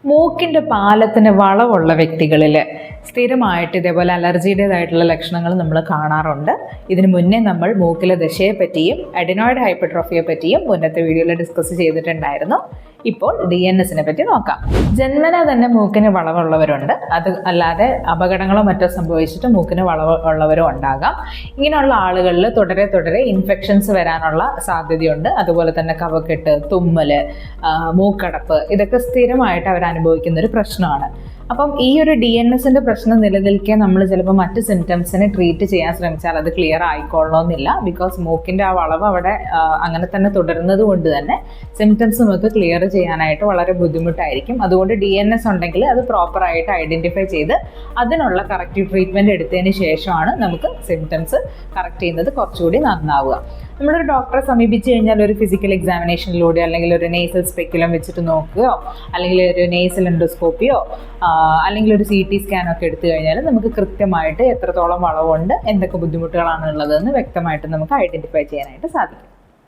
മൂക്കിൻ്റെ പാലത്തിന് വളവുള്ള വ്യക്തികളിൽ സ്ഥിരമായിട്ട് ഇതേപോലെ അലർജിയുടേതായിട്ടുള്ള ലക്ഷണങ്ങൾ നമ്മൾ കാണാറുണ്ട്. ഇതിനു മുന്നേ നമ്മൾ മൂക്കിലെ ദശയെ പറ്റിയും അഡിനോയിഡ് ഹൈപ്പർട്രോഫിയെ പറ്റിയും മുന്നത്തെ വീഡിയോയിൽ ഡിസ്കസ് ചെയ്തിട്ടുണ്ടായിരുന്നു. ഇപ്പോൾ DNSനെ പറ്റി നോക്കാം. ജന്മന തന്നെ മൂക്കിന് വളവുള്ളവരുണ്ട്. അത് അല്ലാതെ അപകടങ്ങളോ മറ്റോ സംഭവിച്ചിട്ട് മൂക്കിന് വളവ് ഉള്ളവരും ഉണ്ടാകാം. ഇങ്ങനെയുള്ള ആളുകളിൽ തുടരെ ഇൻഫെക്ഷൻസ് വരാനുള്ള സാധ്യതയുണ്ട്. അതുപോലെ തന്നെ കഫക്കെട്ട്, തുമ്മൽ, മൂക്കടപ്പ് ഇതൊക്കെ സ്ഥിരമായിട്ട് അവർ അനുഭവിക്കുന്ന ഒരു പ്രശ്നമാണ്. അപ്പം ഈ ഒരു DNSന്റെ പ്രശ്നം നിലനിൽക്കെ നമ്മൾ ചിലപ്പോൾ മറ്റ് സിംറ്റംസിനെ ട്രീറ്റ് ചെയ്യാൻ ശ്രമിച്ചാൽ അത് ക്ലിയർ ആയിക്കൊള്ളണമെന്നില്ല. ബിക്കോസ് മൂക്കിൻ്റെ ആ വളവ് അവിടെ അങ്ങനെ തന്നെ തുടരുന്നത് കൊണ്ട് തന്നെ സിംറ്റംസ് നമുക്ക് ക്ലിയർ ചെയ്യാനായിട്ട് വളരെ ബുദ്ധിമുട്ടായിരിക്കും. അതുകൊണ്ട് DNS ഉണ്ടെങ്കിൽ അത് പ്രോപ്പറായിട്ട് ഐഡൻറ്റിഫൈ ചെയ്ത് അതിനുള്ള കറക്റ്റീവ് ട്രീറ്റ്മെൻറ്റ് എടുത്തതിന് ശേഷമാണ് നമുക്ക് സിംറ്റംസ് കറക്റ്റ് ചെയ്യുന്നത് കുറച്ചുകൂടി നന്നാവുക. നമ്മളൊരു ഡോക്ടറെ സമീപിച്ച് കഴിഞ്ഞാൽ ഒരു ഫിസിക്കൽ എക്സാമിനേഷനിലൂടെ അല്ലെങ്കിൽ ഒരു നെയ്സൽ സ്പെക്കുലം വെച്ചിട്ട് നോക്കുകയോ അല്ലെങ്കിൽ ഒരു നെയ്സൽ എൻഡോസ്കോപ്പിയോ അല്ലെങ്കിൽ ഒരു CT സ്കാനൊക്കെ എടുത്തു കഴിഞ്ഞാൽ നമുക്ക് കൃത്യമായിട്ട് എത്രത്തോളം വളവുണ്ട്, എന്തൊക്കെ ബുദ്ധിമുട്ടുകളാണ് ഉള്ളതെന്ന് വ്യക്തമായിട്ട് നമുക്ക് ഐഡൻറ്റിഫൈ ചെയ്യാനായിട്ട് സാധിക്കും.